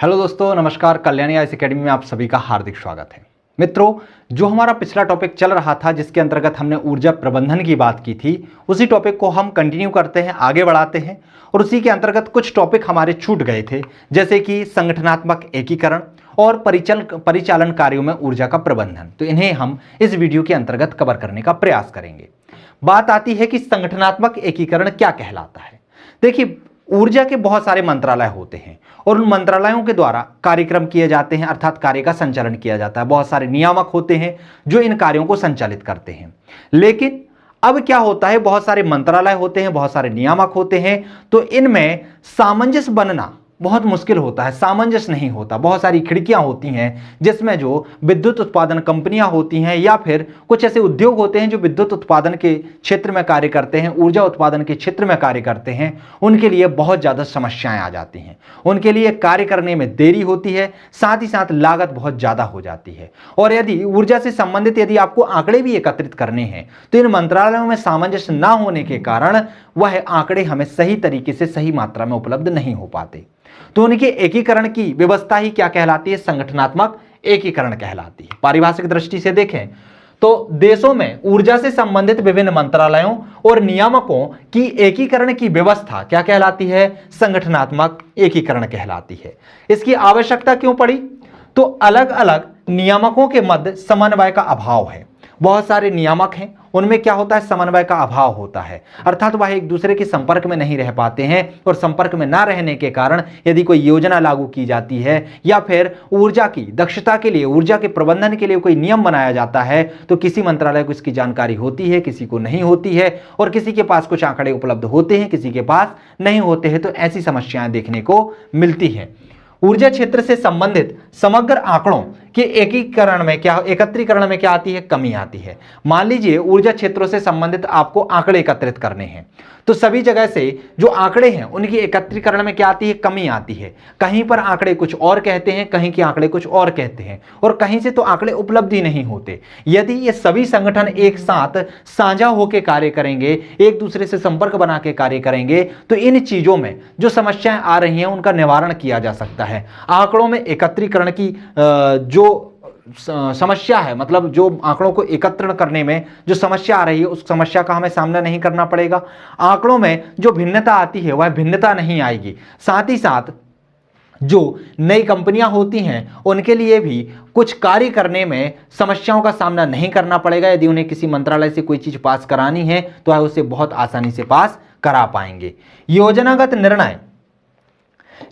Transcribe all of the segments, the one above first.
Hello दोस्तों, नमस्कार। Kalyani IAS academy में आप सभी का हार्दिक स्वागत है। मित्रों, जो हमारा पिछला टॉपिक चल रहा था जिसके अंतर्गत हमने ऊर्जा प्रबंधन की बात की थी, उसी टॉपिक को हम कंटिन्यू करते हैं, आगे बढ़ाते हैं। और उसी के अंतर्गत कुछ टॉपिक हमारे छूट गए थे, जैसे कि संगठनात्मक एकीकरण और परिचालन कार्यों में ऊर्जा का प्रबंधन। तो इन्हें हम इस वीडियो के अंतर्गत कवर करने का प्रयास करेंगे। बात आती है कि संगठनात्मक एकीकरण क्या कहलाता है। देखिए, ऊर्जा के बहुत सारे मंत्रालय होते हैं और उन मंत्रालयों के द्वारा कार्यक्रम किए जाते हैं, अर्थात कार्य का संचालन किया जाता है। बहुत सारे नियामक होते हैं जो इन कार्यों को संचालित करते हैं। लेकिन अब क्या होता है, बहुत सारे मंत्रालय होते हैं, बहुत सारे नियामक होते हैं, तो इनमें सामंजस्य बनना बहुत मुश्किल होता है, सामंजस्य नहीं होता। बहुत सारी खिड़कियां होती हैं जिसमें जो विद्युत उत्पादन कंपनियां होती हैं या फिर कुछ ऐसे उद्योग होते हैं जो विद्युत उत्पादन के क्षेत्र में कार्य करते हैं, ऊर्जा उत्पादन के क्षेत्र में कार्य करते हैं, उनके लिए बहुत ज़्यादा समस्याएं आ जाती हैं। उनके लिए कार्य करने में देरी होती है, साथ ही साथ लागत बहुत ज़्यादा हो जाती है। और यदि ऊर्जा से संबंधित यदि आपको आंकड़े भी एकत्रित करने हैं तो इन मंत्रालयों में सामंजस्य न होने के कारण वह आंकड़े हमें सही तरीके से सही मात्रा में उपलब्ध नहीं हो पाते। तो उनके एकीकरण की व्यवस्था ही क्या कहलाती है? संगठनात्मक एकीकरण कहलाती है। पारिभाषिक दृष्टि से देखें तो देशों में ऊर्जा से संबंधित विभिन्न मंत्रालयों और नियामकों की एकीकरण की व्यवस्था क्या कहलाती है? संगठनात्मक एकीकरण कहलाती है। इसकी आवश्यकता क्यों पड़ी? तो अलग अलग नियामकों के मध्य समन्वय का अभाव है। बहुत सारे नियामक हैं, उनमें क्या होता है? समन्वय का अभाव होता है, अर्थात वह एक दूसरे के संपर्क में नहीं रह पाते हैं। और संपर्क में ना रहने के कारण यदि कोई योजना लागू की जाती है या फिर ऊर्जा की दक्षता के लिए, ऊर्जा के प्रबंधन के लिए कोई नियम बनाया जाता है, तो किसी मंत्रालय को इसकी जानकारी होती है, किसी को नहीं होती है, और किसी के पास कुछ आंकड़े उपलब्ध होते हैं, किसी के पास नहीं होते हैं। तो ऐसी समस्याएं देखने को मिलती हैं। ऊर्जा क्षेत्र से संबंधित समग्र आंकड़ों के एकत्रीकरण में क्या आती है? कमी आती है। मान लीजिए ऊर्जा क्षेत्रों से संबंधित आपको आंकड़े एकत्रित करने हैं, तो सभी जगह से जो आंकड़े हैं उनकी एकत्रीकरण में क्या आती है? कमी आती है। कहीं पर आंकड़े कुछ और कहते हैं, कहीं के आंकड़े कुछ और कहते हैं, और कहीं से तो आंकड़े उपलब्ध ही नहीं होते। यदि ये सभी संगठन एक साथ साझा होकर कार्य करेंगे, एक दूसरे से संपर्क बना के कार्य करेंगे, तो इन चीजों में जो समस्याएं आ रही हैं उनका निवारण किया जा सकता है। आंकड़ों में एकत्रीकरण की जो समस्या है, मतलब जो आंकड़ों को एकत्रण करने में जो समस्या आ रही है, उस समस्या का हमें सामना नहीं करना पड़ेगा। आंकड़ों में जो भिन्नता आती है वह भिन्नता नहीं आएगी। साथ ही साथ जो नई कंपनियां होती हैं उनके लिए भी कुछ कार्य करने में समस्याओं का सामना नहीं करना पड़ेगा। यदि उन्हें किसी मंत्रालय से कोई चीज पास करानी है तो वह उसे बहुत आसानी से पास करा पाएंगे। योजनागत निर्णय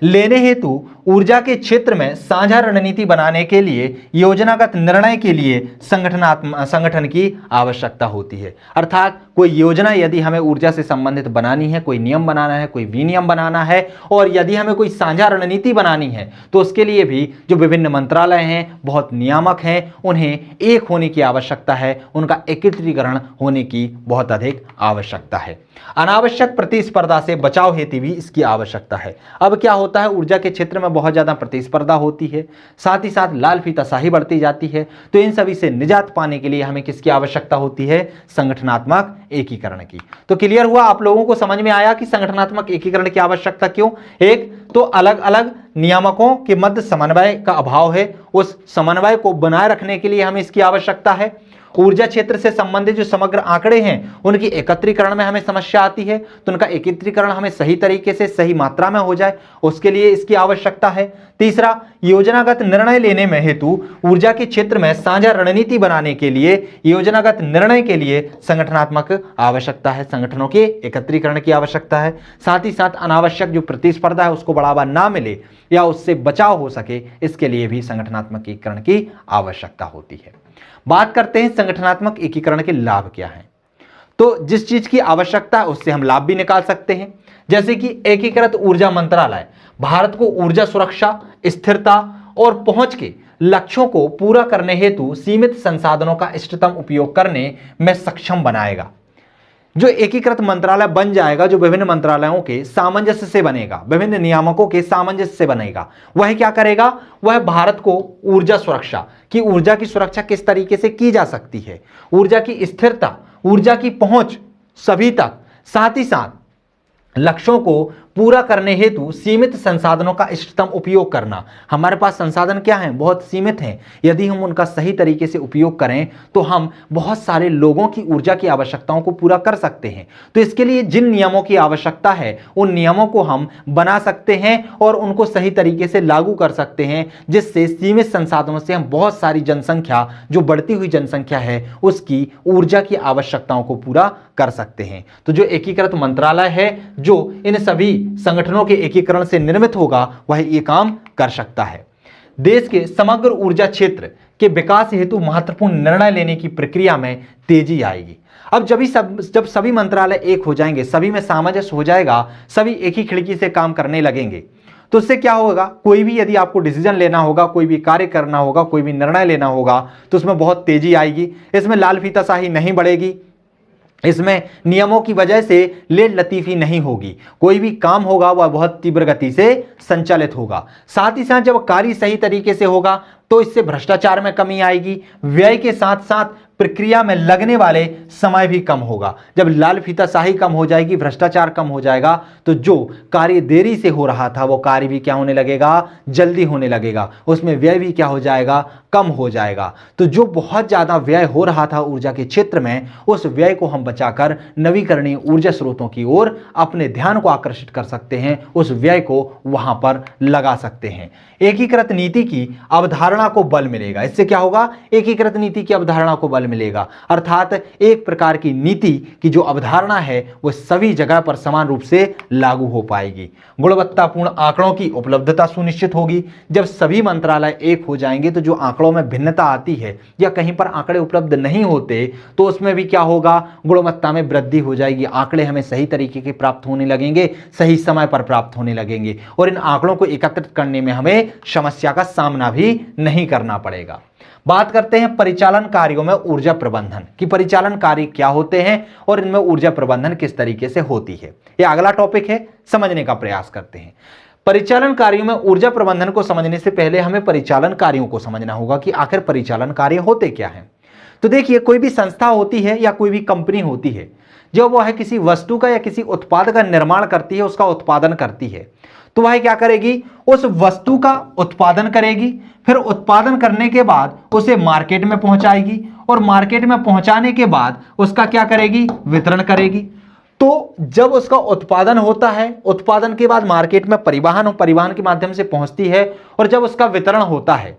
लेने हेतु ऊर्जा के क्षेत्र में साझा रणनीति बनाने के लिए, योजनागत निर्णय के लिए संगठन की आवश्यकता होती है। अर्थात कोई योजना यदि हमें ऊर्जा से संबंधित बनानी है, कोई नियम बनाना है, कोई विनियम बनाना है, और यदि हमें कोई साझा रणनीति बनानी है, तो उसके लिए भी जो विभिन्न मंत्रालय हैं, बहुत नियामक हैं, उन्हें एक होने की आवश्यकता है, उनका एकत्रीकरण होने की बहुत अधिक आवश्यकता है। अनावश्यक प्रतिस्पर्धा से बचाव हेतु भी इसकी आवश्यकता है। अब क्या होता है, ऊर्जा के क्षेत्र में बहुत ज्यादा प्रतिस्पर्धा होती है, साथ ही साथ लाल फीताशाही बढ़ती जाती है। तो इन सभी से निजात पाने के लिए हमें किसकी आवश्यकता होती है? संगठनात्मक एकीकरण की। तो क्लियर हुआ, आप लोगों को समझ में आया कि संगठनात्मक एकीकरण की आवश्यकता क्यों? एक तो अलग अलग नियामकों के मध्य समन्वय का अभाव है, उस समन्वय को बनाए रखने के लिए हमें इसकी आवश्यकता है। ऊर्जा क्षेत्र से संबंधित जो समग्र आंकड़े हैं उनकी एकत्रीकरण में हमें समस्या आती है, तो उनका एकत्रीकरण हमें सही तरीके से सही मात्रा में हो जाए, उसके लिए इसकी आवश्यकता है। तीसरा, योजनागत निर्णय लेने में हेतु ऊर्जा के क्षेत्र में साझा रणनीति बनाने के लिए, योजनागत निर्णय के लिए संगठनात्मक आवश्यकता है, संगठनों के एकत्रीकरण की आवश्यकता है। साथ ही साथ अनावश्यक जो प्रतिस्पर्धा है उसको बढ़ावा ना मिले या उससे बचाव हो सके, इसके लिए भी संगठनात्मक एकीकरण की आवश्यकता होती है। बात करते हैं संगठनात्मक एकीकरण के लाभ क्या हैं। तो जिस चीज की आवश्यकता है उससे हम लाभ भी निकाल सकते हैं, जैसे कि एकीकृत ऊर्जा मंत्रालय भारत को ऊर्जा सुरक्षा, स्थिरता और पहुंच के लक्ष्यों को पूरा करने हेतु सीमित संसाधनों का इष्टतम उपयोग करने में सक्षम बनाएगा। जो एकीकृत मंत्रालय बन जाएगा, जो विभिन्न मंत्रालयों के सामंजस्य से बनेगा, विभिन्न नियामकों के सामंजस्य से बनेगा, वह क्या करेगा? वह भारत को ऊर्जा सुरक्षा की, ऊर्जा की सुरक्षा किस तरीके से की जा सकती है, ऊर्जा की स्थिरता, ऊर्जा की पहुंच सभी तक, साथ ही साथ लक्ष्यों को पूरा करने हेतु सीमित संसाधनों का इष्टतम उपयोग करना। हमारे पास संसाधन क्या हैं? बहुत सीमित हैं। यदि हम उनका सही तरीके से उपयोग करें तो हम बहुत सारे लोगों की ऊर्जा की आवश्यकताओं को पूरा कर सकते हैं। तो इसके लिए जिन नियमों की आवश्यकता है उन नियमों को हम बना सकते हैं और उनको सही तरीके से लागू कर सकते हैं, जिससे सीमित संसाधनों से हम बहुत सारी जनसंख्या, जो बढ़ती हुई जनसंख्या है, उसकी ऊर्जा की आवश्यकताओं को पूरा कर सकते हैं। तो जो एकीकृत मंत्रालय है जो इन सभी संगठनों के एकीकरण से निर्मित होगा, वह ये काम कर सकता है। देश के समग्र ऊर्जा क्षेत्र के विकास हेतु महत्वपूर्ण निर्णय लेने की प्रक्रिया में तेजी आएगी। अब जब सभी मंत्रालय एक हो जाएंगे, सभी में सामंजस्य हो जाएगा, सभी एक ही खिड़की से काम करने लगेंगे, तो उससे क्या होगा? कोई भी यदि आपको डिसीजन लेना होगा, कोई भी कार्य करना होगा, कोई भी निर्णय लेना होगा, तो उसमें बहुत तेजी आएगी। इसमें लाल फीताशाही नहीं बढ़ेगी, इसमें नियमों की वजह से लेट लतीफी नहीं होगी। कोई भी काम होगा वह बहुत तीव्र गति से संचालित होगा। साथ ही साथ जब कार्य सही तरीके से होगा तो इससे भ्रष्टाचार में कमी आएगी। व्यय के साथ साथ प्रक्रिया में लगने वाले समय भी कम होगा। जब लाल फीताशाही कम हो जाएगी, भ्रष्टाचार कम हो जाएगा, तो जो कार्य देरी से हो रहा था वो कार्य भी क्या होने लगेगा? जल्दी होने लगेगा। उसमें व्यय भी क्या हो जाएगा? कम हो जाएगा। तो जो बहुत ज्यादा व्यय हो रहा था ऊर्जा के क्षेत्र में, उस व्यय को हम बचाकर नवीकरणीय ऊर्जा स्रोतों की ओर अपने ध्यान को आकर्षित कर सकते हैं, उस व्यय को वहां पर लगा सकते हैं। एकीकृत नीति की अवधारणा को बल मिलेगा। इससे क्या होगा? एकीकृत नीति की अवधारणा को बल मिलेगा, अर्थात एक प्रकार की नीति की जो अवधारणा है वो सभी जगह पर समान रूप से लागू हो पाएगी। गुणवत्तापूर्ण आंकड़ों की उपलब्धता सुनिश्चित होगी। जब सभी मंत्रालय एक हो जाएंगे तो जो आंकड़ों में भिन्नता आती है या कहीं पर आंकड़े उपलब्ध नहीं होते, तो उसमें भी क्या होगा? गुणवत्ता में वृद्धि हो जाएगी। आंकड़े हमें सही तरीके के प्राप्त होने लगेंगे, सही समय पर प्राप्त होने लगेंगे, और इन आंकड़ों को एकत्रित करने में हमें समस्या का सामना भी नहीं करना पड़ेगा। बात करते हैं परिचालन कार्यों में ऊर्जा प्रबंधन की। परिचालन कार्य क्या होते हैं और इनमें ऊर्जा प्रबंधन किस तरीके से होती है, यह अगला टॉपिक है, समझने का प्रयास करते हैं। परिचालन कार्यों में ऊर्जा प्रबंधन को समझने से पहले हमें परिचालन कार्यों को समझना होगा कि आखिर परिचालन कार्य होते क्या हैं। तो देखिए, कोई भी संस्था होती है या कोई भी कंपनी होती है, जब वह किसी वस्तु का या किसी उत्पाद का निर्माण करती है, उसका उत्पादन करती है, तो वह क्या करेगी? उस वस्तु का उत्पादन करेगी, फिर उत्पादन करने के बाद उसे मार्केट में पहुंचाएगी, और मार्केट में पहुंचाने के बाद उसका क्या करेगी? वितरण करेगी। तो जब उसका उत्पादन होता है, उत्पादन के बाद मार्केट में परिवहन के माध्यम से पहुंचती है, और जब उसका वितरण होता है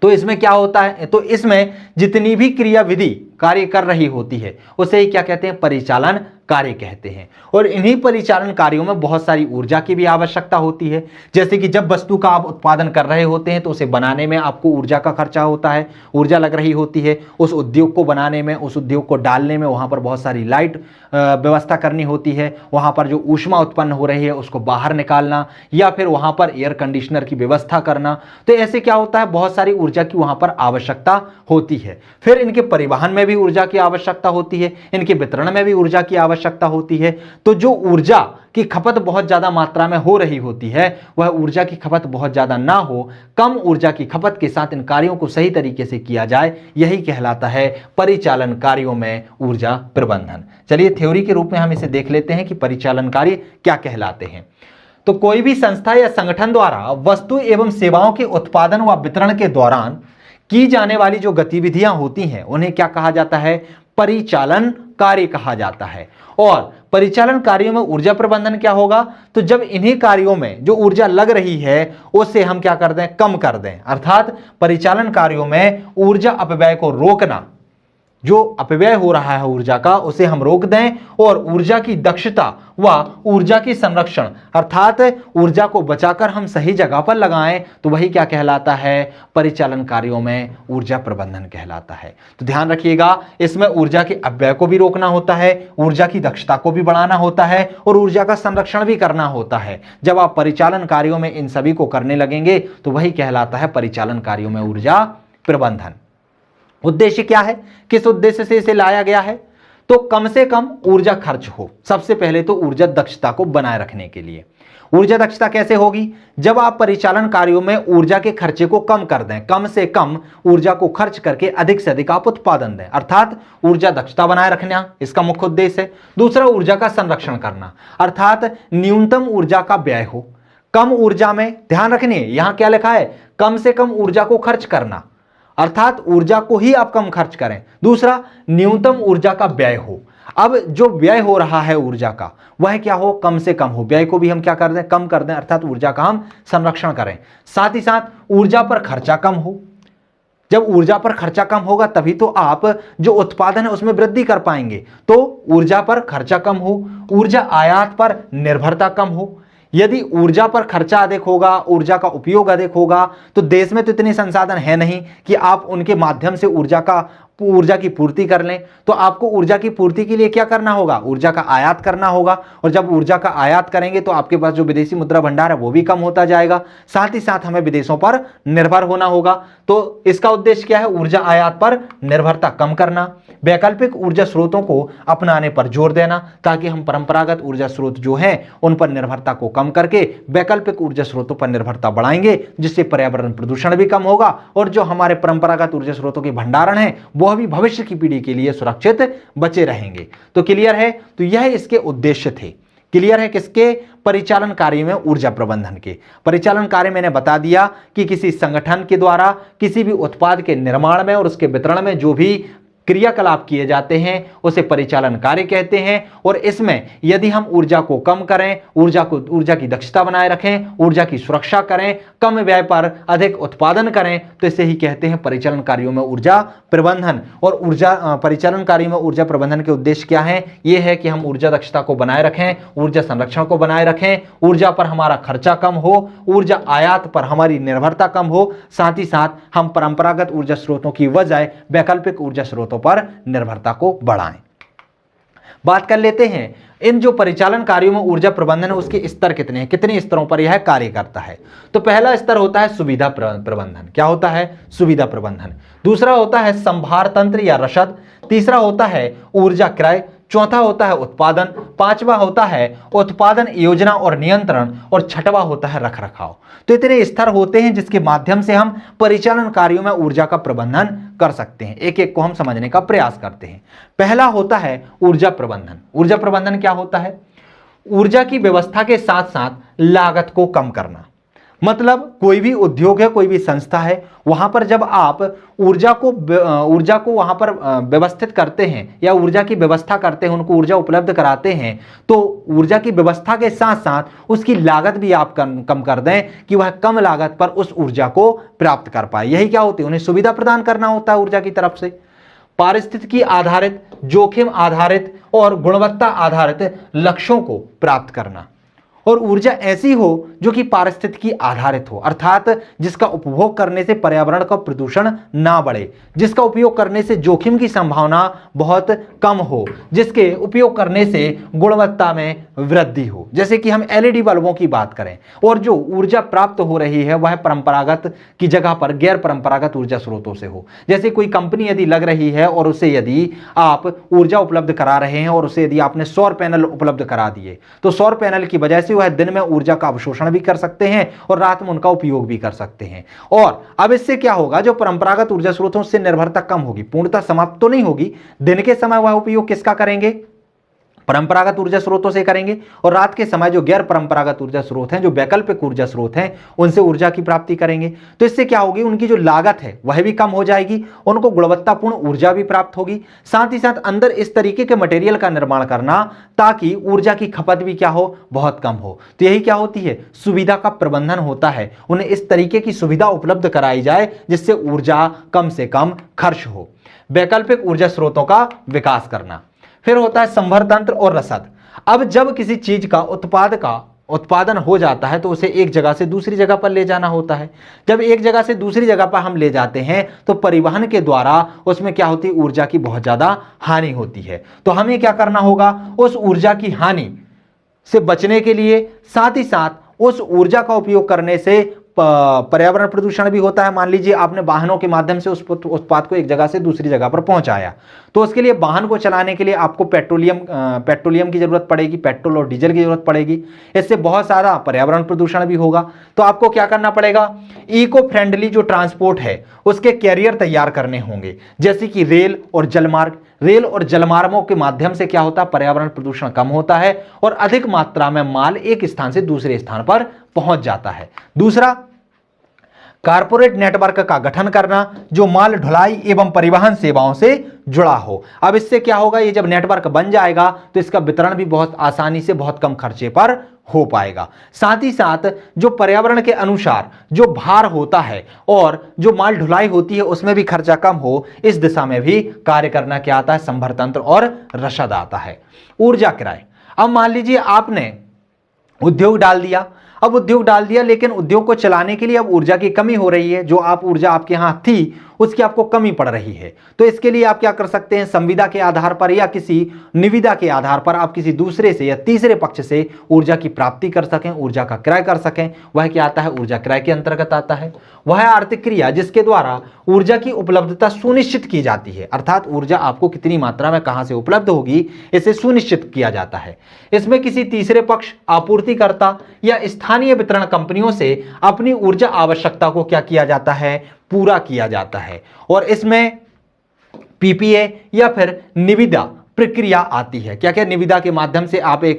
तो इसमें क्या होता है? तो इसमें जितनी भी क्रियाविधि कार्य कर रही होती है उसे क्या कहते हैं? परिचालन कार्य कहते हैं। और इन्हीं परिचालन कार्यों में बहुत सारी ऊर्जा की भी आवश्यकता होती है। जैसे कि जब वस्तु का आप उत्पादन कर रहे होते हैं तो उसे बनाने में आपको ऊर्जा का खर्चा होता है, ऊर्जा लग रही होती है। उस उद्योग को बनाने में, उस उद्योग को डालने में वहां पर बहुत सारी लाइट व्यवस्था करनी होती है। वहां पर जो ऊष्मा उत्पन्न हो रही है उसको बाहर निकालना, या फिर वहां पर एयर कंडीशनर की व्यवस्था करना। तो ऐसे क्या होता है? बहुत सारी ऊर्जा की वहां पर आवश्यकता होती है। फिर इनके परिवहन में भी ऊर्जा की आवश्यकता होती है, इनके वितरण में भी ऊर्जा की आवश्यकता होती है। तो जो ऊर्जा की खपत बहुत ज्यादा मात्रा में हो रही होती है, वह ऊर्जा की खपत बहुत ज्यादा ना हो, कम ऊर्जा की खपत के साथ इन कार्यों को सही तरीके से किया जाए, यही कहलाता है परिचालन कार्यों में ऊर्जा प्रबंधन। चलिए थ्योरी के रूप में हम इसे देख लेते हैं कि परिचालन कार्य क्या कहलाते हैं। तो कोई भी संस्था या संगठन द्वारा वस्तु एवं सेवाओं के उत्पादन व वितरण के दौरान की जाने वाली जो गतिविधियां होती हैं उन्हें क्या कहा जाता है? परिचालन कार्य कहा जाता है। और परिचालन कार्यों में ऊर्जा प्रबंधन क्या होगा? तो जब इन्हीं कार्यों में जो ऊर्जा लग रही है उसे हम क्या कर दें? कम कर दें। अर्थात परिचालन कार्यों में ऊर्जा अपव्यय को रोकना, जो अपव्यय हो रहा है ऊर्जा का उसे हम रोक दें, और ऊर्जा की दक्षता व ऊर्जा की संरक्षण, अर्थात ऊर्जा को बचाकर हम सही जगह पर लगाएं, तो वही क्या कहलाता है? परिचालन कार्यों में ऊर्जा प्रबंधन कहलाता है। तो ध्यान रखिएगा, इसमें ऊर्जा के अपव्यय को भी रोकना होता है, ऊर्जा की दक्षता को भी बढ़ाना होता है, और ऊर्जा का संरक्षण भी करना होता है। जब आप परिचालन कार्यों में इन सभी को करने लगेंगे तो वही कहलाता है परिचालन कार्यों में ऊर्जा प्रबंधन। उद्देश्य क्या है? किस उद्देश्य से इसे लाया गया है? तो कम से कम ऊर्जा खर्च हो। सबसे पहले तो ऊर्जा दक्षता को बनाए रखने के लिए। ऊर्जा दक्षता कैसे होगी? जब आप परिचालन कार्यों में ऊर्जा के खर्चे को कम कर दें, कम से कम ऊर्जा को खर्च करके अधिक से अधिक आप उत्पादन दें, अर्थात ऊर्जा दक्षता बनाए रखना इसका मुख्य उद्देश्य है। दूसरा, ऊर्जा का संरक्षण करना, अर्थात न्यूनतम ऊर्जा का व्यय हो, कम ऊर्जा में, ध्यान रखिए यहां क्या लिखा है, कम से कम ऊर्जा को खर्च करना, अर्थात ऊर्जा को ही आप कम खर्च करें। दूसरा, न्यूनतम ऊर्जा का व्यय हो। अब जो व्यय हो रहा है ऊर्जा का, वह क्या हो, कम से कम हो। व्यय को भी हम क्या कर दें, कम कर दें, अर्थात ऊर्जा का हम संरक्षण करें। साथ ही साथ ऊर्जा पर खर्चा कम हो। जब ऊर्जा पर खर्चा कम होगा तभी तो आप जो उत्पादन है उसमें वृद्धि कर पाएंगे। तो ऊर्जा पर खर्चा कम हो, ऊर्जा आयात पर निर्भरता कम हो। यदि ऊर्जा पर खर्चा अधिक होगा, ऊर्जा का उपयोग अधिक होगा, तो देश में तो इतने संसाधन है नहीं कि आप उनके माध्यम से ऊर्जा की पूर्ति कर लें। तो आपको ऊर्जा की पूर्ति के लिए क्या करना होगा, ऊर्जा का आयात करना होगा। और जब ऊर्जा का आयात करेंगे तो आपके पास जो विदेशी मुद्रा भंडार है वो भी कम होता जाएगा। साथ ही साथ हमें विदेशों पर निर्भर होना होगा। तो इसका उद्देश्य क्या है, ऊर्जा आयात पर निर्भरता कम करना, वैकल्पिक ऊर्जा स्रोतों को अपनाने पर जोर देना, ताकि हम परंपरागत ऊर्जा स्रोत जो हैं उन पर निर्भरता को कम करके वैकल्पिक ऊर्जा स्रोतों पर निर्भरता बढ़ाएंगे, जिससे पर्यावरण प्रदूषण भी कम होगा और जो हमारे परंपरागत ऊर्जा स्रोतों के भंडारण है वह भी भविष्य की पीढ़ी के लिए सुरक्षित बचे रहेंगे। तो क्लियर है, तो यह इसके उद्देश्य थे। क्लियर है किसके, परिचालन कार्य में ऊर्जा प्रबंधन के। परिचालन कार्य मैंने बता दिया कि किसी संगठन के द्वारा किसी भी उत्पाद के निर्माण में और उसके वितरण में जो भी क्रियाकलाप किए जाते हैं उसे परिचालन कार्य कहते हैं। और इसमें यदि हम ऊर्जा को कम करें, ऊर्जा की दक्षता बनाए रखें, ऊर्जा की सुरक्षा करें, कम व्यय पर अधिक उत्पादन करें, तो इसे ही कहते हैं परिचालन कार्यों में ऊर्जा प्रबंधन। और परिचालन कार्यों में ऊर्जा प्रबंधन के उद्देश्य क्या है, यह है कि हम ऊर्जा दक्षता को बनाए रखें, ऊर्जा संरक्षण को बनाए रखें, ऊर्जा पर हमारा खर्चा कम हो, ऊर्जा आयात पर हमारी निर्भरता कम हो, साथ ही साथ हम परंपरागत ऊर्जा स्रोतों की बजाय वैकल्पिक ऊर्जा स्रोतों पर निर्भरता को बढ़ाएं। बात कर लेते हैं इन जो परिचालन कार्यों में ऊर्जा प्रबंधन है उसके स्तर कितने हैं, कितने स्तरों पर यह कार्य करता है। तो पहला स्तर होता है सुविधा प्रबंधन। क्या होता है, सुविधा प्रबंधन। दूसरा होता है संभार तंत्र या रसद। तीसरा होता है ऊर्जा क्रय। चौथा होता है उत्पादन। पांचवा होता है उत्पादन योजना और नियंत्रण। और छठवां होता है रखरखाव। तो इतने स्तर होते हैं जिसके माध्यम से हम परिचालन कार्यों में ऊर्जा का प्रबंधन कर सकते हैं। एक एक को हम समझने का प्रयास करते हैं। पहला होता है ऊर्जा प्रबंधन। ऊर्जा प्रबंधन क्या होता है, ऊर्जा की व्यवस्था के साथ साथ लागत को कम करना। मतलब कोई भी उद्योग है, कोई भी संस्था है, वहां पर जब आप ऊर्जा को वहां पर व्यवस्थित करते हैं या ऊर्जा की व्यवस्था करते हैं, उनको ऊर्जा उपलब्ध कराते हैं, तो ऊर्जा की व्यवस्था के साथ साथ उसकी लागत भी आप कम कर दें कि वह कम लागत पर उस ऊर्जा को प्राप्त कर पाए। यही क्या होती है, उन्हें सुविधा प्रदान करना होता है ऊर्जा की तरफ से। पारिस्थितिकी आधारित, जोखिम आधारित और गुणवत्ता आधारित लक्ष्यों को प्राप्त करना। और ऊर्जा ऐसी हो जो कि पारिस्थितिकी आधारित हो, अर्थात जिसका उपभोग करने से पर्यावरण का प्रदूषण ना बढ़े, जिसका उपयोग करने से जोखिम की संभावना बहुत कम हो, जिसके उपयोग करने से गुणवत्ता में वृद्धि हो। जैसे कि हम एलईडी बल्बों की बात करें और जो ऊर्जा प्राप्त हो रही है वह परंपरागत की जगह पर गैर परंपरागत ऊर्जा स्रोतों से हो। जैसे कोई कंपनी यदि लग रही है और उसे यदि आप ऊर्जा उपलब्ध करा रहे हैं और उसे यदि आपने सौर पैनल उपलब्ध करा दिए, तो सौर पैनल की वजह से वह दिन में ऊर्जा का अवशोषण भी कर सकते हैं और रात में उनका उपयोग भी कर सकते हैं। और अब इससे क्या होगा, जो परंपरागत ऊर्जा स्रोतों से निर्भरता कम होगी, पूर्णतः समाप्त तो नहीं होगी। दिन के समय वह उपयोग किसका करेंगे, परंपरागत ऊर्जा स्रोतों से करेंगे, और रात के समय जो गैर परंपरागत ऊर्जा स्रोत हैं, जो वैकल्पिक ऊर्जा स्रोत हैं, उनसे ऊर्जा की प्राप्ति करेंगे। तो इससे क्या होगी, उनकी जो लागत है वह भी कम हो जाएगी, उनको गुणवत्तापूर्ण ऊर्जा भी प्राप्त होगी। साथ ही साथ अंदर इस तरीके के मटेरियल का निर्माण करना ताकि ऊर्जा की खपत भी क्या हो, बहुत कम हो। तो यही क्या होती है, सुविधा का प्रबंधन होता है। उन्हें इस तरीके की सुविधा उपलब्ध कराई जाए जिससे ऊर्जा कम से कम खर्च हो। वैकल्पिक ऊर्जा स्रोतों का विकास करना। फिर होता है संभर तंत्र और रसद। अब जब किसी चीज का उत्पादन हो जाता है तो उसे एक जगह से दूसरी जगह पर ले जाना होता है। जब एक जगह से दूसरी जगह पर हम ले जाते हैं तो परिवहन के द्वारा उसमें क्या होती है, ऊर्जा की बहुत ज्यादा हानि होती है। तो हमें क्या करना होगा, उस ऊर्जा की हानि से बचने के लिए, साथ ही साथ उस ऊर्जा का उपयोग करने से पर्यावरण प्रदूषण भी होता है। मान लीजिए आपने वाहनों के माध्यम से उस उत्पाद को एक जगह से दूसरी जगह पर पहुंचाया, तो उसके लिए वाहन को चलाने के लिए आपको पेट्रोलियम की जरूरत पड़ेगी, पेट्रोल और डीजल की जरूरत पड़ेगी। इससे बहुत सारा पर्यावरण प्रदूषण भी होगा। तो आपको क्या करना पड़ेगा, इको फ्रेंडली जो ट्रांसपोर्ट है उसके कैरियर तैयार करने होंगे, जैसे कि रेल और जलमार्गों के माध्यम से क्या होता है, पर्यावरण प्रदूषण कम होता है और अधिक मात्रा में माल एक स्थान से दूसरे स्थान पर पहुंच जाता है। दूसरा, कारपोरेट नेटवर्क का गठन करना जो माल ढुलाई एवं परिवहन सेवाओं से जुड़ा हो। अब इससे क्या होगा, ये जब नेटवर्क बन जाएगा तो इसका वितरण भी बहुत आसानी से बहुत कम खर्चे पर हो पाएगा। साथ ही साथ जो पर्यावरण के अनुसार जो भार होता है और जो माल ढुलाई होती है उसमें भी खर्चा कम हो, इस दिशा में भी कार्य करना क्या आता है, संभर तंत्र और रसद आता है। ऊर्जा किराए, अब मान लीजिए आपने उद्योग डाल दिया, लेकिन उद्योग को चलाने के लिए अब ऊर्जा की कमी हो रही है। जो आप ऊर्जा आपके यहां थी उसकी आपको कमी पड़ रही है, तो इसके लिए आप क्या कर सकते हैं, संविदा के आधार पर या किसी निविदा के आधार पर आप किसी दूसरे से या तीसरे पक्ष से ऊर्जा की प्राप्ति कर सकें, ऊर्जा का क्रय कर सकें। वह क्या आता है, ऊर्जा क्रय के अंतर्गत आता है। वह आर्थिक क्रिया जिसके द्वारा ऊर्जा की उपलब्धता सुनिश्चित की जाती है, अर्थात ऊर्जा आपको कितनी मात्रा में कहां से उपलब्ध होगी इसे सुनिश्चित किया जाता है। इसमें किसी तीसरे पक्ष, आपूर्तिकर्ता या स्थानीय वितरण कंपनियों से अपनी ऊर्जा आवश्यकता को क्या किया जाता है, पूरा किया जाता है। और इसमें पीपीए या फिर निविदा प्रक्रिया आती है। क्या क्या, निविदा के माध्यम से आप एक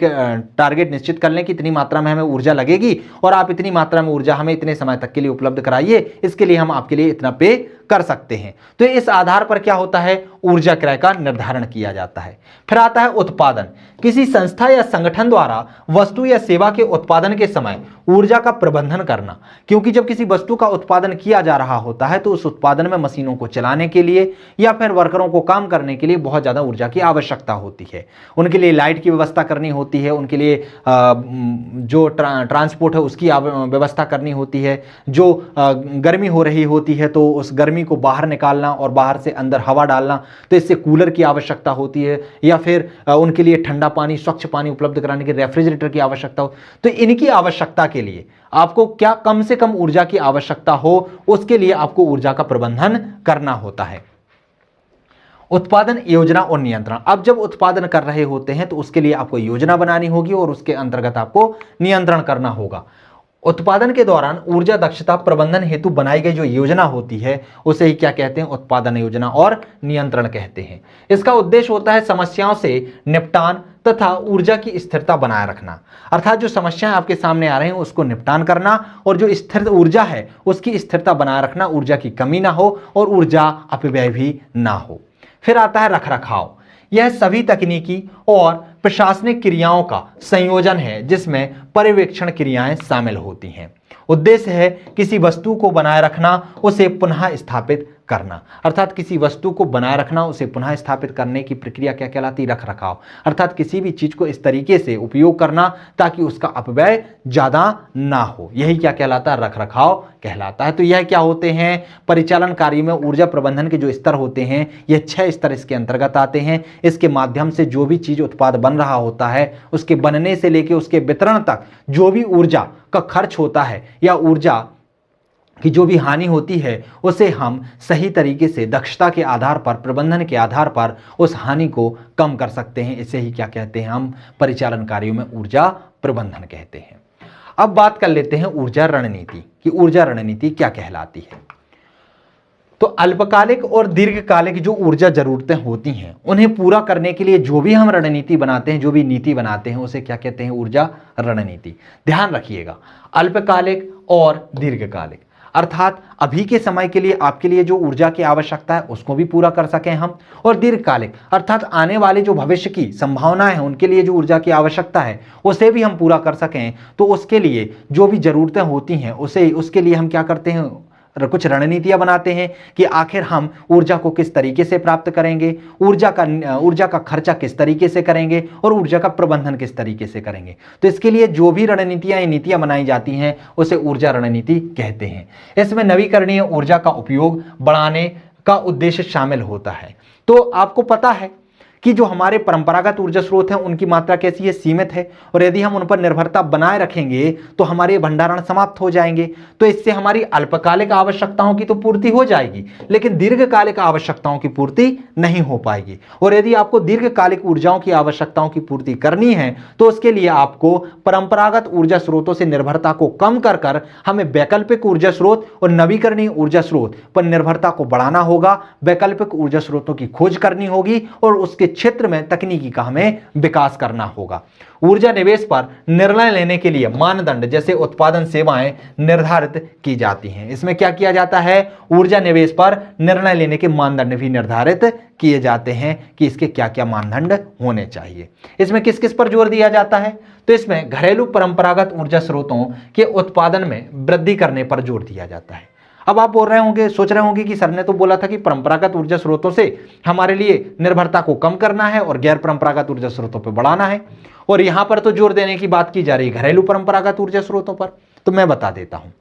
टारगेट निश्चित कर लें कि इतनी मात्रा में हमें ऊर्जा लगेगी और आप इतनी मात्रा में ऊर्जा हमें इतने समय तक के लिए उपलब्ध कराइए, इसके लिए हम आपके लिए इतना पे कर सकते हैं। तो इस आधार पर क्या होता है, ऊर्जा क्रय का निर्धारण किया जाता है। फिर आता है उत्पादन, किसी संस्था या संगठन द्वारा वस्तु या सेवा के उत्पादन के समय ऊर्जा का प्रबंधन करना, क्योंकि जब किसी वस्तु का उत्पादन किया जा रहा होता है तो उस उत्पादन में मशीनों को चलाने के लिए या फिर वर्करों को काम करने के लिए बहुत ज्यादा ऊर्जा की आवश्यकता होती है। उनके लिए लाइट की व्यवस्था करनी होती है, उनके लिए जो ट्रांसपोर्ट है उसकी व्यवस्था करनी होती है, जो गर्मी हो रही होती है तो उस गर्मी को बाहर निकालना और बाहर से अंदर हवा डालना, तो इससे कूलर की आवश्यकता होती है, या फिर उनके लिए ठंडा पानी, स्वच्छ पानी उपलब्ध कराने के रेफ्रिजरेटर की आवश्यकता हो। तो इनकी आवश्यकता के लिए आपको क्या कम से कम ऊर्जा की आवश्यकता हो, उसके लिए आपको ऊर्जा का प्रबंधन करना होता है। उत्पादन योजना और नियंत्रण, अब जब उत्पादन कर रहे होते हैं तो उसके लिए आपको योजना बनानी होगी और उसके अंतर्गत आपको नियंत्रण करना होगा। उत्पादन के दौरान ऊर्जा दक्षता प्रबंधन हेतु बनाई गई जो योजना होती है उसे ही क्या कहते हैं, उत्पादन योजना और नियंत्रण कहते हैं। इसका उद्देश्य होता है समस्याओं से निपटान तथा ऊर्जा की स्थिरता बनाए रखना, अर्थात जो समस्याएं आपके सामने आ रही हैं उसको निपटान करना और जो स्थिर ऊर्जा है उसकी स्थिरता बनाए रखना, ऊर्जा की कमी ना हो और ऊर्जा अपव्यय भी ना हो। फिर आता है रखरखाव, यह सभी तकनीकी और प्रशासनिक क्रियाओं का संयोजन है जिसमें पर्यवेक्षण क्रियाएं शामिल होती हैं। उद्देश्य है किसी वस्तु को बनाए रखना, उसे पुनः स्थापित करना, अर्थात किसी वस्तु को बनाए रखना, उसे पुनः स्थापित करने की प्रक्रिया क्या कहलाती है, रखरखाव। अर्थात किसी भी चीज को इस तरीके से उपयोग करना ताकि उसका अपव्यय ज्यादा ना हो, यही क्या कहलाता है, रखरखाव कहलाता है। तो यह क्या होते हैं, परिचालन कार्य में ऊर्जा प्रबंधन के जो स्तर होते हैं यह 6 स्तर इसके अंतर्गत आते हैं। इसके माध्यम से जो भी चीज उत्पाद बन रहा होता है उसके बनने से लेकर उसके वितरण तक जो भी ऊर्जा का खर्च होता है या ऊर्जा कि जो भी हानि होती है उसे हम सही तरीके से दक्षता के आधार पर, प्रबंधन के आधार पर उस हानि को कम कर सकते हैं। इसे ही क्या कहते हैं, हम परिचालन कार्यों में ऊर्जा प्रबंधन कहते हैं। अब बात कर लेते हैं ऊर्जा रणनीति कि ऊर्जा रणनीति क्या कहलाती है। तो अल्पकालिक और दीर्घकालिक जो ऊर्जा जरूरतें होती हैं उन्हें पूरा करने के लिए जो भी हम रणनीति बनाते हैं, जो भी नीति बनाते हैं उसे क्या कहते हैं, ऊर्जा रणनीति। ध्यान रखिएगा, अल्पकालिक और दीर्घकालिक, अर्थात अभी के समय के लिए आपके लिए जो ऊर्जा की आवश्यकता है उसको भी पूरा कर सकें हम, और दीर्घकालिक अर्थात आने वाले जो भविष्य की संभावनाएं हैं उनके लिए जो ऊर्जा की आवश्यकता है उसे भी हम पूरा कर सकें। तो उसके लिए जो भी जरूरतें होती हैं उसके लिए हम क्या करते हैं, कुछ रणनीतियां बनाते हैं कि आखिर हम ऊर्जा को किस तरीके से प्राप्त करेंगे, ऊर्जा का खर्चा किस तरीके से करेंगे और ऊर्जा का प्रबंधन किस तरीके से करेंगे। तो इसके लिए जो भी रणनीतियां नीतियां बनाई जाती हैं उसे ऊर्जा रणनीति कहते हैं। इसमें नवीकरणीय ऊर्जा का उपयोग बढ़ाने का उद्देश्य शामिल होता है। तो आपको पता है कि जो हमारे परंपरागत ऊर्जा स्रोत हैं उनकी मात्रा कैसी है, सीमित है, और यदि हम उन पर निर्भरता बनाए रखेंगे तो हमारे भंडारण समाप्त हो जाएंगे। तो इससे हमारी अल्पकालिक आवश्यकताओं की तो पूर्ति हो जाएगी, लेकिन दीर्घकालिक आवश्यकताओं की पूर्ति नहीं हो पाएगी। और यदि आपको दीर्घकालिक ऊर्जाओं की आवश्यकताओं की पूर्ति करनी है तो उसके लिए आपको परंपरागत ऊर्जा स्रोतों से निर्भरता को कम कर कर हमें वैकल्पिक ऊर्जा स्रोत और नवीकरणीय ऊर्जा स्रोत पर निर्भरता को बढ़ाना होगा। वैकल्पिक ऊर्जा स्रोतों की खोज करनी होगी और उसके क्षेत्र में तकनीकी का हमें विकास करना होगा। ऊर्जा निवेश पर निर्णय लेने के लिए मानदंड जैसे उत्पादन सेवाएं निर्धारित की जाती हैं। इसमें क्या किया जाता है, ऊर्जा निवेश पर निर्णय लेने के मानदंड भी निर्धारित किए जाते हैं कि इसके क्या क्या मानदंड होने चाहिए। इसमें किस किस पर जोर दिया जाता है, तो इसमें घरेलू परंपरागत ऊर्जा स्रोतों के उत्पादन में वृद्धि करने पर जोर दिया जाता है। अब आप बोल रहे होंगे, सोच रहे होंगे कि सर ने तो बोला था कि परंपरागत ऊर्जा स्रोतों से हमारे लिए निर्भरता को कम करना है और गैर परंपरागत ऊर्जा स्रोतों पर बढ़ाना है, और यहां पर तो जोर देने की बात की जा रही है घरेलू परंपरागत ऊर्जा स्रोतों पर। तो मैं बता देता हूं,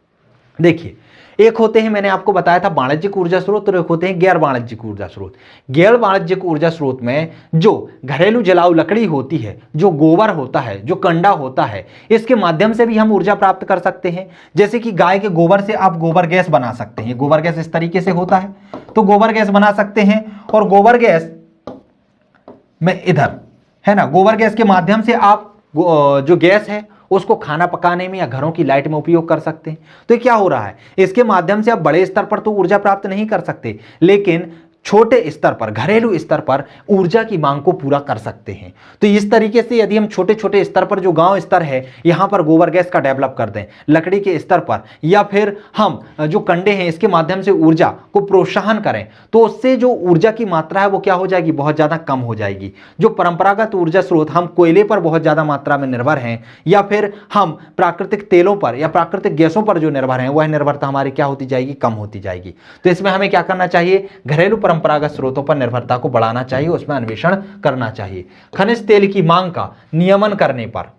देखिए, एक होते हैं, मैंने आपको बताया था, वाणिज्यिक ऊर्जा स्रोत, और एक होते हैं गैर वाणिज्यिक ऊर्जा स्रोत। गैर वाणिज्यिक ऊर्जा स्रोत में जो घरेलू जलाऊ लकड़ी होती है, जो गोबर होता है, जो कंडा होता है, इसके माध्यम से भी हम ऊर्जा प्राप्त कर सकते हैं। जैसे कि गाय के गोबर से आप गोबर गैस बना सकते हैं। गोबर गैस इस तरीके से होता है, तो गोबर गैस बना सकते हैं। और गोबर गैस में इधर है ना, गोबर गैस के माध्यम से आप जो गैस है उसको खाना पकाने में या घरों की लाइट में उपयोग कर सकते हैं। तो ये क्या हो रहा है, इसके माध्यम से आप बड़े स्तर पर तो ऊर्जा प्राप्त नहीं कर सकते, लेकिन छोटे स्तर पर, घरेलू स्तर पर ऊर्जा की मांग को पूरा कर सकते हैं। तो इस तरीके से यदि हम छोटे छोटे स्तर पर, जो गांव स्तर है, यहां पर गोबर गैस का डेवलप कर दें, लकड़ी के स्तर पर, या फिर हम जो कंडे हैं इसके माध्यम से ऊर्जा को प्रोत्साहन करें, तो उससे जो ऊर्जा की मात्रा है वो क्या हो जाएगी, बहुत ज्यादा कम हो जाएगी। जो परंपरागत ऊर्जा स्रोत, हम कोयले पर बहुत ज्यादा मात्रा में निर्भर हैं, या फिर हम प्राकृतिक तेलों पर या प्राकृतिक गैसों पर जो निर्भर हैं, वह निर्भरता हमारी क्या होती जाएगी, कम होती जाएगी। तो इसमें हमें क्या करना चाहिए, घरेलू परंपरागत स्रोतों पर निर्भरता को बढ़ाना चाहिए, उसमें अन्वेषण करना चाहिए। खनिज तेल की मांग का नियमन करने पर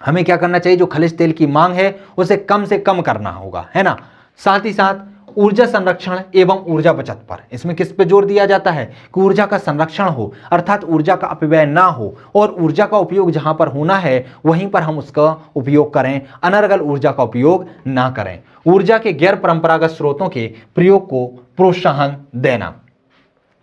हमें क्या करना चाहिए, जो खनिज तेल की मांग है उसे कम से कम करना होगा, है ना। साथ ही साथ ऊर्जा संरक्षण एवं ऊर्जा बचत पर, इसमें किस पे जोर दिया जाता है कि ऊर्जा का संरक्षण हो, अर्थात ऊर्जा का अपव्यय ना हो, और ऊर्जा का उपयोग जहां पर होना है वहीं पर हम उसका उपयोग करें, अनर्गल ऊर्जा का उपयोग ना करें। ऊर्जा के गैर परंपरागत स्रोतों के प्रयोग को प्रोत्साहन देना।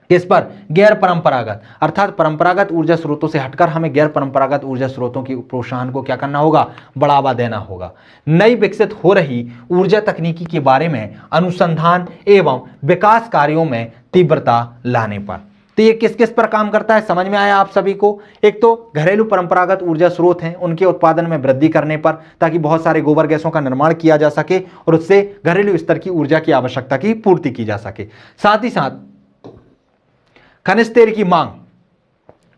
किस पर, गैर परंपरागत, अर्थात परंपरागत ऊर्जा स्रोतों से हटकर हमें गैर परंपरागत ऊर्जा स्रोतों की प्रोत्साहन को क्या करना होगा, बढ़ावा देना होगा। नई विकसित हो रही ऊर्जा तकनीकी के बारे में अनुसंधान एवं विकास कार्यों में तीव्रता लाने पर। तो ये किस किस पर काम करता है, समझ में आया आप सभी को। एक तो घरेलू परंपरागत ऊर्जा स्रोत हैं, उनके उत्पादन में वृद्धि करने पर, ताकि बहुत सारे गोबर गैसों का निर्माण किया जा सके और उससे घरेलू स्तर की ऊर्जा की आवश्यकता की पूर्ति की जा सके। साथ ही साथ खनिज तेल की मांग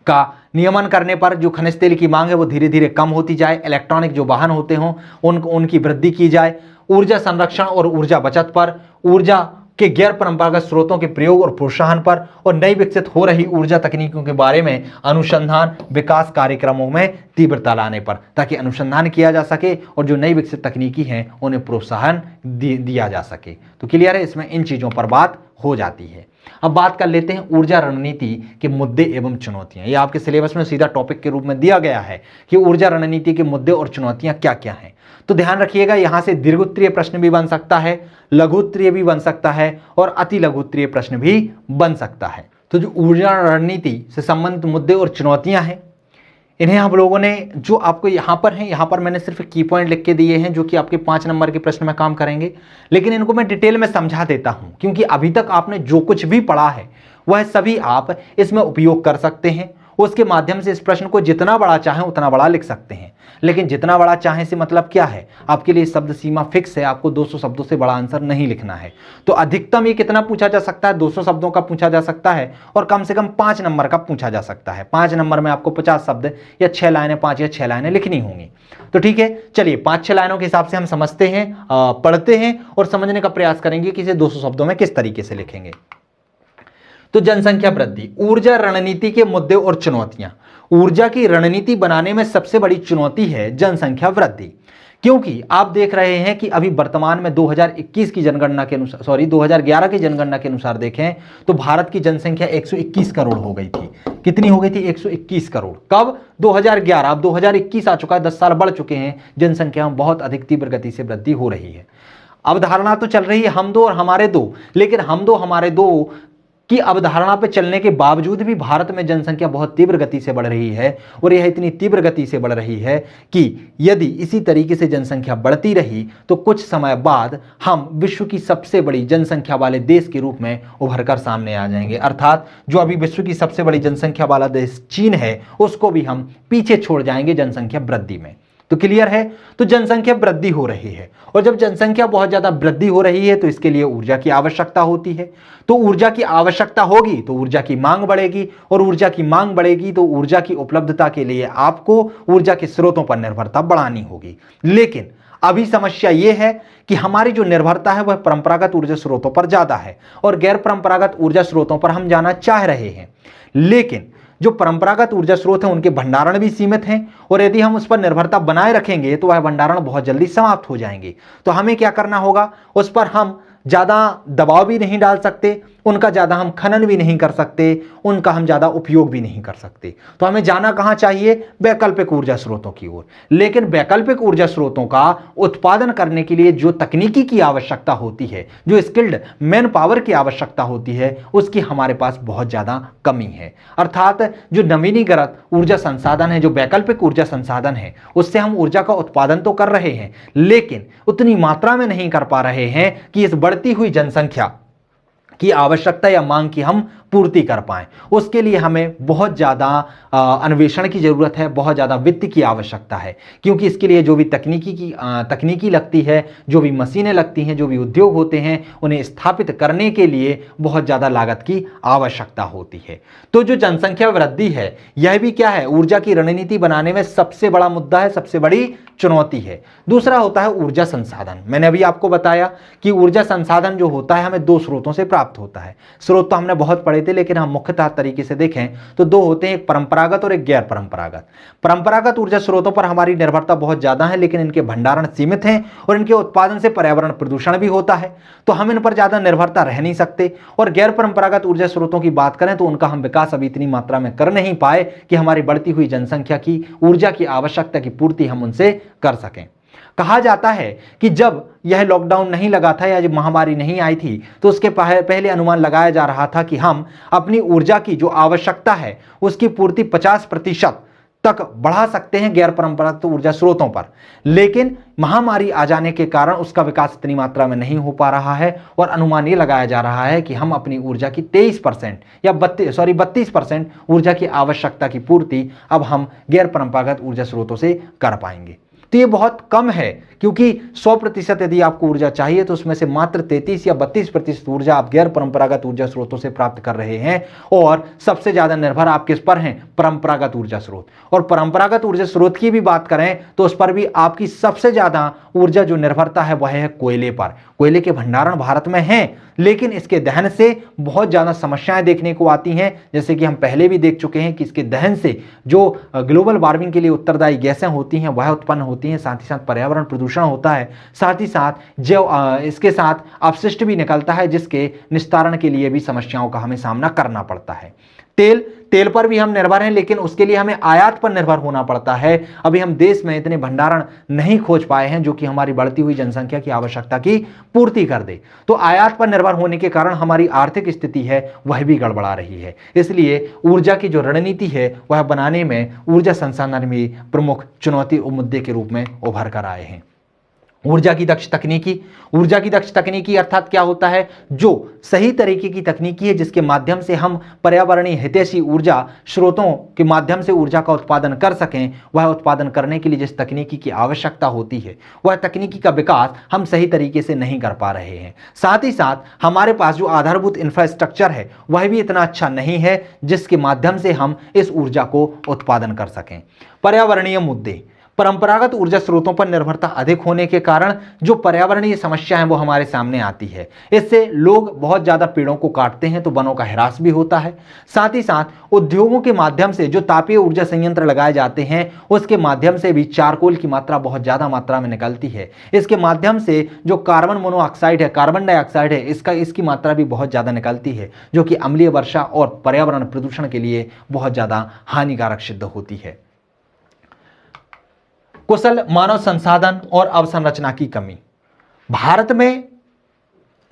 का नियमन करने पर, जो खनिज तेल की मांग है वो धीरे धीरे कम होती जाए। इलेक्ट्रॉनिक जो वाहन होते हों उनकी वृद्धि की जाए। ऊर्जा संरक्षण और ऊर्जा बचत पर, ऊर्जा के गैर परंपरागत स्रोतों के प्रयोग और प्रोत्साहन पर, और नई विकसित हो रही ऊर्जा तकनीकों के बारे में अनुसंधान विकास कार्यक्रमों में तीव्रता लाने पर, ताकि अनुसंधान किया जा सके और जो नई विकसित तकनीकी हैं उन्हें प्रोत्साहन दिया जा सके। तो क्लियर है, इसमें इन चीजों पर बात हो जाती है। अब बात कर लेते हैं ऊर्जा रणनीति के मुद्दे एवं चुनौतियां। ये आपके सिलेबस में सीधा टॉपिक के रूप में दिया गया है कि ऊर्जा रणनीति के मुद्दे और चुनौतियां क्या क्या हैं। तो ध्यान रखिएगा, यहां से दीर्घोत्तरीय प्रश्न भी बन सकता है, लघुत्तरीय भी बन सकता है, और अति लघुत्तरीय प्रश्न भी बन सकता है। तो जो ऊर्जा रणनीति से संबंधित मुद्दे और चुनौतियां हैं, इन्हें हम लोगों ने, जो आपको यहाँ पर हैं, यहाँ पर मैंने सिर्फ की पॉइंट लिख के दिए हैं जो कि आपके 5 नंबर के प्रश्न में काम करेंगे, लेकिन इनको मैं डिटेल में समझा देता हूँ, क्योंकि अभी तक आपने जो कुछ भी पढ़ा है वह सभी आप इसमें उपयोग कर सकते हैं। उसके माध्यम से इस प्रश्न को जितना बड़ा चाहें उतना बड़ा लिख सकते हैं, लेकिन जितना बड़ा चाहें से मतलब क्या है, आपके लिए शब्द सीमा फिक्स है, आपको 200 शब्दों से बड़ा आंसर नहीं लिखना है। तो अधिकतम ये कितना पूछा जा सकता है, 200 शब्दों का पूछा जा सकता है, और कम से कम 5 नंबर का पूछा जा सकता है। 5 नंबर में आपको 50 शब्द या 6 लाइनें, 5 या 6 लाइनें लिखनी होंगी। तो ठीक है, चलिए 5-6 लाइनों के हिसाब से हम समझते हैं, पढ़ते हैं और समझने का प्रयास करेंगे कि इसे 200 शब्दों में किस तरीके से लिखेंगे। तो जनसंख्या वृद्धि, ऊर्जा रणनीति के मुद्दे और चुनौतियां। ऊर्जा की रणनीति बनाने में सबसे बड़ी चुनौती है जनसंख्या वृद्धि। क्योंकि आप देख रहे हैं कि अभी वर्तमान में 2021 की जनगणना के अनुसार, 2011 की जनगणना के अनुसार देखें तो भारत की जनसंख्या 121 करोड़ हो गई थी। कितनी हो गई थी? 121 करोड़। कब? 2011। अब 2021 आ चुका है, 10 साल बढ़ चुके हैं, जनसंख्या में बहुत अधिक तीव्र गति से वृद्धि हो रही है। अवधारणा तो चल रही है हम दो और हमारे दो, लेकिन हम दो हमारे दो की अवधारणा पे चलने के बावजूद भी भारत में जनसंख्या बहुत तीव्र गति से बढ़ रही है। और यह इतनी तीव्र गति से बढ़ रही है कि यदि इसी तरीके से जनसंख्या बढ़ती रही तो कुछ समय बाद हम विश्व की सबसे बड़ी जनसंख्या वाले देश के रूप में उभर कर सामने आ जाएंगे। अर्थात जो अभी विश्व की सबसे बड़ी जनसंख्या वाला देश चीन है, उसको भी हम पीछे छोड़ जाएंगे जनसंख्या वृद्धि में। तो क्लियर है? तो जनसंख्या वृद्धि हो रही है, और जब जनसंख्या बहुत ज्यादा वृद्धि हो रही है तो इसके लिए ऊर्जा की आवश्यकता होती है। तो ऊर्जा की आवश्यकता होगी तो ऊर्जा की मांग बढ़ेगी, और ऊर्जा की मांग बढ़ेगी तो ऊर्जा की उपलब्धता के लिए आपको ऊर्जा के स्रोतों पर निर्भरता बढ़ानी होगी। लेकिन अभी समस्या यह है कि हमारी जो निर्भरता है वह परंपरागत ऊर्जा स्रोतों पर ज्यादा है, और गैर परंपरागत ऊर्जा स्रोतों पर हम जाना चाह रहे हैं। लेकिन जो परंपरागत ऊर्जा स्रोत हैं उनके भंडारण भी सीमित हैं, और यदि हम उस पर निर्भरता बनाए रखेंगे तो वह भंडारण बहुत जल्दी समाप्त हो जाएंगे। तो हमें क्या करना होगा? उस पर हम ज्यादा दबाव भी नहीं डाल सकते, उनका ज्यादा हम खनन भी नहीं कर सकते, उनका हम ज्यादा उपयोग भी नहीं कर सकते। तो हमें जाना कहां चाहिए? वैकल्पिक ऊर्जा स्रोतों की ओर। लेकिन वैकल्पिक ऊर्जा स्रोतों का उत्पादन करने के लिए जो तकनीकी की आवश्यकता होती है, जो स्किल्ड मैन पावर की आवश्यकता होती है, उसकी हमारे पास बहुत ज्यादा कमी है। अर्थात जो नवीनीकृत ऊर्जा संसाधन है, जो वैकल्पिक ऊर्जा संसाधन है, उससे हम ऊर्जा का उत्पादन तो कर रहे हैं, लेकिन उतनी मात्रा में नहीं कर पा रहे हैं कि इस बढ़ती हुई जनसंख्या की आवश्यकता या मांग की हम पूर्ति कर पाएं। उसके लिए हमें बहुत ज़्यादा अन्वेषण की ज़रूरत है, बहुत ज़्यादा वित्त की आवश्यकता है, क्योंकि इसके लिए जो भी तकनीकी लगती है, जो भी मशीनें लगती हैं, जो भी उद्योग होते हैं, उन्हें स्थापित करने के लिए बहुत ज़्यादा लागत की आवश्यकता होती है। तो जो जनसंख्या वृद्धि है, यह भी क्या है? ऊर्जा की रणनीति बनाने में सबसे बड़ा मुद्दा है, सबसे बड़ी चुनौती है। दूसरा होता है ऊर्जा संसाधन। मैंने अभी आपको बताया कि ऊर्जा संसाधन जो होता है हमें दो स्रोतों से प्राप्त होता है। स्रोत तो हमने बहुत पढ़े थे, लेकिन हम मुख्यतः तरीके से देखें तो दो होते हैं, एक परंपरागत और एक गैर परंपरागत। परंपरागत ऊर्जा स्रोतों पर हमारी निर्भरता बहुत ज्यादा है, लेकिन इनके भंडारण सीमित हैं और इनके उत्पादन से पर्यावरण प्रदूषण भी होता है, तो हम इन पर ज्यादा निर्भरता रह नहीं सकते। और गैर परंपरागत ऊर्जा स्रोतों की बात करें तो उनका हम विकास अभी इतनी मात्रा में कर नहीं पाए कि हमारी बढ़ती हुई जनसंख्या की ऊर्जा की आवश्यकता की पूर्ति हम उनसे कर सकें। कहा जाता है कि जब यह लॉकडाउन नहीं लगा था या जब महामारी नहीं आई थी, तो उसके पहले अनुमान लगाया जा रहा था कि हम अपनी ऊर्जा की जो आवश्यकता है उसकी पूर्ति 50% तक बढ़ा सकते हैं गैर परंपरागत ऊर्जा स्रोतों पर। लेकिन महामारी आ जाने के कारण उसका विकास इतनी मात्रा में नहीं हो पा रहा है, और अनुमान ये लगाया जा रहा है कि हम अपनी ऊर्जा की 23% या 32% ऊर्जा की आवश्यकता की पूर्ति अब हम गैर परंपरागत ऊर्जा स्रोतों से कर पाएंगे। तो ये बहुत कम है, क्योंकि 100% यदि आपको ऊर्जा चाहिए तो उसमें से मात्र 33 या 32% ऊर्जा आप गैर परंपरागत ऊर्जा स्रोतों से प्राप्त कर रहे हैं, और सबसे ज्यादा निर्भर आप किस पर हैं? परंपरागत ऊर्जा स्रोत। और परंपरागत ऊर्जा स्रोत की भी बात करें तो उस पर भी आपकी सबसे ज्यादा ऊर्जा जो निर्भरता है वह है कोयले पर। कोयले के भंडारण भारत में हैं, लेकिन इसके दहन से बहुत ज्यादा समस्याएं देखने को आती हैं, जैसे कि हम पहले भी देख चुके हैं कि इसके दहन से जो ग्लोबल वार्मिंग के लिए उत्तरदायी गैसें होती हैं वह उत्पन्न होती हैं, साथ ही साथ पर्यावरण प्रदूषण होता है, साथ ही साथ इसके साथ अपशिष्ट भी निकलता है, जिसके निस्तारण के लिए भी समस्याओं का हमें सामना करना पड़ता है। तेल पर भी हम निर्भर हैं, लेकिन उसके लिए हमें आयात पर निर्भर होना पड़ता है। अभी हम देश में इतने भंडारण नहीं खोज पाए हैं जो कि हमारी बढ़ती हुई जनसंख्या की आवश्यकता की पूर्ति कर दे। तो आयात पर निर्भर होने के कारण हमारी आर्थिक स्थिति है वह भी गड़बड़ा रही है। इसलिए ऊर्जा की जो रणनीति है वह बनाने में ऊर्जा संसाधन भी प्रमुख चुनौती और मुद्दे के रूप में उभर कर आए हैं। ऊर्जा की दक्ष तकनीकी अर्थात क्या होता है? जो सही तरीके की तकनीकी है जिसके माध्यम से हम पर्यावरणीय हितैषी ऊर्जा स्रोतों के माध्यम से ऊर्जा का उत्पादन कर सकें, वह उत्पादन करने के लिए जिस तकनीकी की आवश्यकता होती है वह तकनीकी का विकास हम सही तरीके से नहीं कर पा रहे हैं। साथ ही साथ हमारे पास जो आधारभूत इंफ्रास्ट्रक्चर है वह भी इतना अच्छा नहीं है जिसके माध्यम से हम इस ऊर्जा को उत्पादन कर सकें। परंपरागत ऊर्जा स्रोतों पर निर्भरता अधिक होने के कारण जो पर्यावरणीय समस्या है वो हमारे सामने आती है। इससे लोग बहुत ज्यादा पेड़ों को काटते हैं तो वनों का ह्रास भी होता है। साथ ही साथ उद्योगों के माध्यम से जो तापीय ऊर्जा संयंत्र लगाए जाते हैं उसके माध्यम से भी चारकोल की मात्रा बहुत ज्यादा मात्रा में निकलती है। इसके माध्यम से जो कार्बन मोनोऑक्साइड है, कार्बन डाइऑक्साइड है, इसकी मात्रा भी बहुत ज्यादा निकलती है, जो कि अम्लीय वर्षा और पर्यावरण प्रदूषण के लिए बहुत ज्यादा हानिकारक सिद्ध होती है। कुशल मानव संसाधन और अवसंरचना की कमी। भारत में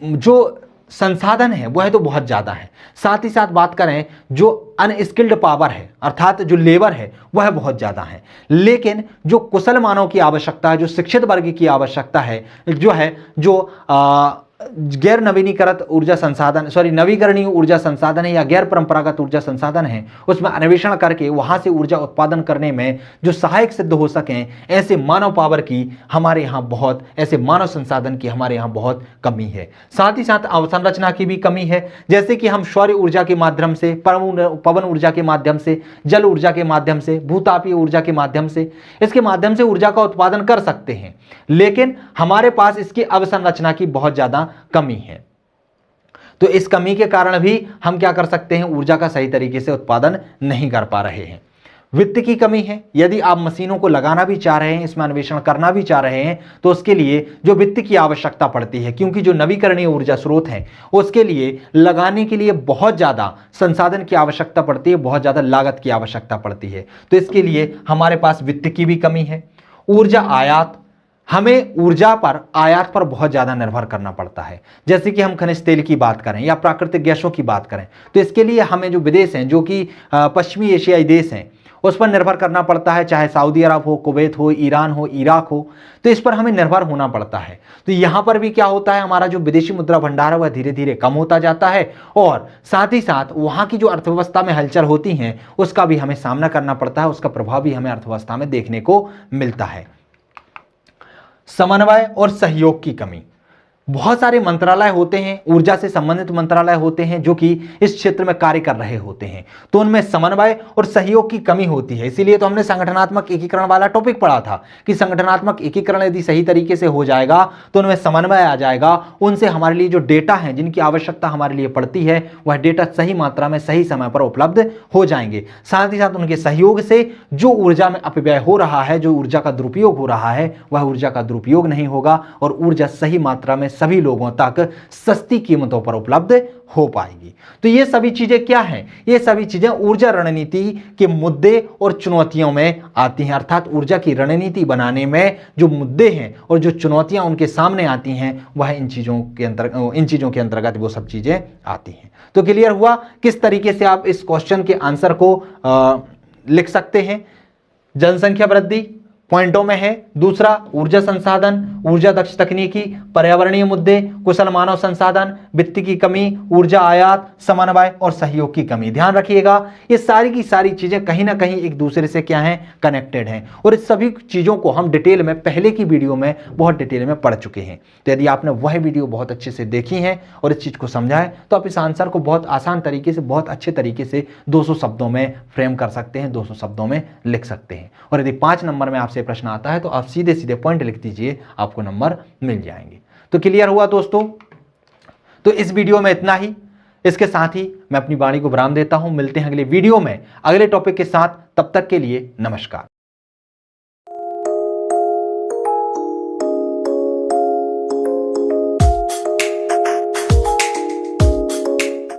जो संसाधन है वह तो बहुत ज्यादा है, साथ ही साथ बात करें जो अनस्किल्ड पावर है अर्थात जो लेबर है वह बहुत ज्यादा है, लेकिन जो कुशल मानव की आवश्यकता है, जो शिक्षित वर्ग की आवश्यकता है, जो गैर नवीनीकृत ऊर्जा संसाधन नवीकरणीय ऊर्जा संसाधन है या गैर परंपरागत ऊर्जा संसाधन है, उसमें अन्वेषण करके वहां से ऊर्जा उत्पादन करने में जो सहायक सिद्ध हो सकें, ऐसे मानव पावर की हमारे यहाँ ऐसे मानव संसाधन की हमारे यहाँ बहुत कमी है। साथ ही साथ अवसंरचना की भी कमी है, जैसे कि हम सौर ऊर्जा के माध्यम से, पवन ऊर्जा के माध्यम से, जल ऊर्जा के माध्यम से, भूतापीय ऊर्जा के माध्यम से, इसके माध्यम से ऊर्जा का उत्पादन कर सकते हैं, लेकिन हमारे पास इसकी अवसंरचना की बहुत ज्यादा कमी है। तो इस कमी के कारण भी हम क्या कर सकते हैं, ऊर्जा का सही तरीके से उत्पादन नहीं कर पा रहे हैं। वित्त की कमी है, यदि आप मशीनों को लगाना भी चाह रहे हैं, इसमें अन्वेषण करना भी चाह रहे हैं, तो उसके लिए जो वित्त की आवश्यकता पड़ती है, क्योंकि जो नवीकरणीय ऊर्जा स्रोत हैं उसके लिए लगाने के लिए बहुत ज्यादा संसाधन की आवश्यकता पड़ती है, बहुत ज्यादा लागत की आवश्यकता पड़ती है। तो इसके लिए हमारे पास वित्त की भी कमी है। ऊर्जा आयात, हमें ऊर्जा पर आयात पर बहुत ज्यादा निर्भर करना पड़ता है। जैसे कि हम खनिज तेल की बात करें या प्राकृतिक गैसों की बात करें, तो इसके लिए हमें जो विदेश हैं, जो कि पश्चिमी एशियाई देश हैं, उस पर निर्भर करना पड़ता है, चाहे सऊदी अरब हो, कुवैत हो, ईरान हो, इराक हो, तो इस पर हमें निर्भर होना पड़ता है। तो यहां पर भी क्या होता है, हमारा जो विदेशी मुद्रा भंडार है वह धीरे धीरे कम होता जाता है, और साथ ही साथ वहां की जो अर्थव्यवस्था में हलचल होती हैं उसका भी हमें सामना करना पड़ता है, उसका प्रभाव भी हमें अर्थव्यवस्था में देखने को मिलता है। समन्वय और सहयोग की कमी। बहुत सारे मंत्रालय होते हैं, ऊर्जा से संबंधित मंत्रालय होते हैं जो कि इस क्षेत्र में कार्य कर रहे होते हैं, तो उनमें समन्वय और सहयोग की कमी होती है। इसीलिए तो हमने संगठनात्मक एकीकरण वाला टॉपिक पढ़ा था कि संगठनात्मक एकीकरण यदि सही तरीके से हो जाएगा तो उनमें समन्वय आ जाएगा, उनसे हमारे लिए जो डेटा है जिनकी आवश्यकता हमारे लिए पड़ती है वह डेटा सही मात्रा में सही समय पर उपलब्ध हो जाएंगे। साथ ही साथ उनके सहयोग से जो ऊर्जा में अपव्यय हो रहा है, जो ऊर्जा का दुरुपयोग हो रहा है, वह ऊर्जा का दुरुपयोग नहीं होगा और ऊर्जा सही मात्रा में सभी लोगों तक सस्ती कीमतों पर उपलब्ध हो पाएगी। तो ये सभी चीजें क्या हैं, ये सभी चीजें ऊर्जा रणनीति के मुद्दे और चुनौतियों में आती हैं, अर्थात ऊर्जा की रणनीति बनाने में जो मुद्दे हैं और जो चुनौतियां उनके सामने आती हैं वह इन चीजों के अंतर्गत वो सब चीजें आती हैं। तो क्लियर हुआ किस तरीके से आप इस क्वेश्चन के आंसर को लिख सकते हैं। जनसंख्या वृद्धि पॉइंटों में है, दूसरा ऊर्जा संसाधन, ऊर्जा दक्ष तकनीकी, पर्यावरणीय मुद्दे, कुशल मानव संसाधन, वित्त की कमी, ऊर्जा आयात, समन्वय और सहयोग की कमी। ध्यान रखिएगा ये सारी की सारी चीजें कहीं ना कहीं एक दूसरे से क्या हैं, कनेक्टेड हैं, और इस सभी चीजों को हम डिटेल में पहले की वीडियो में बहुत डिटेल में पढ़ चुके हैं। तो यदि आपने वह वीडियो बहुत अच्छे से देखी है और इस चीज को समझा है तो आप इस आंसर को बहुत आसान तरीके से, बहुत अच्छे तरीके से 200 शब्दों में फ्रेम कर सकते हैं, 200 शब्दों में लिख सकते हैं। और यदि 5 नंबर में आपसे प्रश्न आता है तो आप सीधे सीधे पॉइंट लिख दीजिए, आपको नंबर मिल जाएंगे। तो क्लियर हुआ दोस्तों। तो इस वीडियो में इतना ही। इसके साथ ही मैं अपनी वाणी को विराम देता हूं। मिलते हैं अगले वीडियो में अगले टॉपिक के साथ। तब तक के लिए नमस्कार।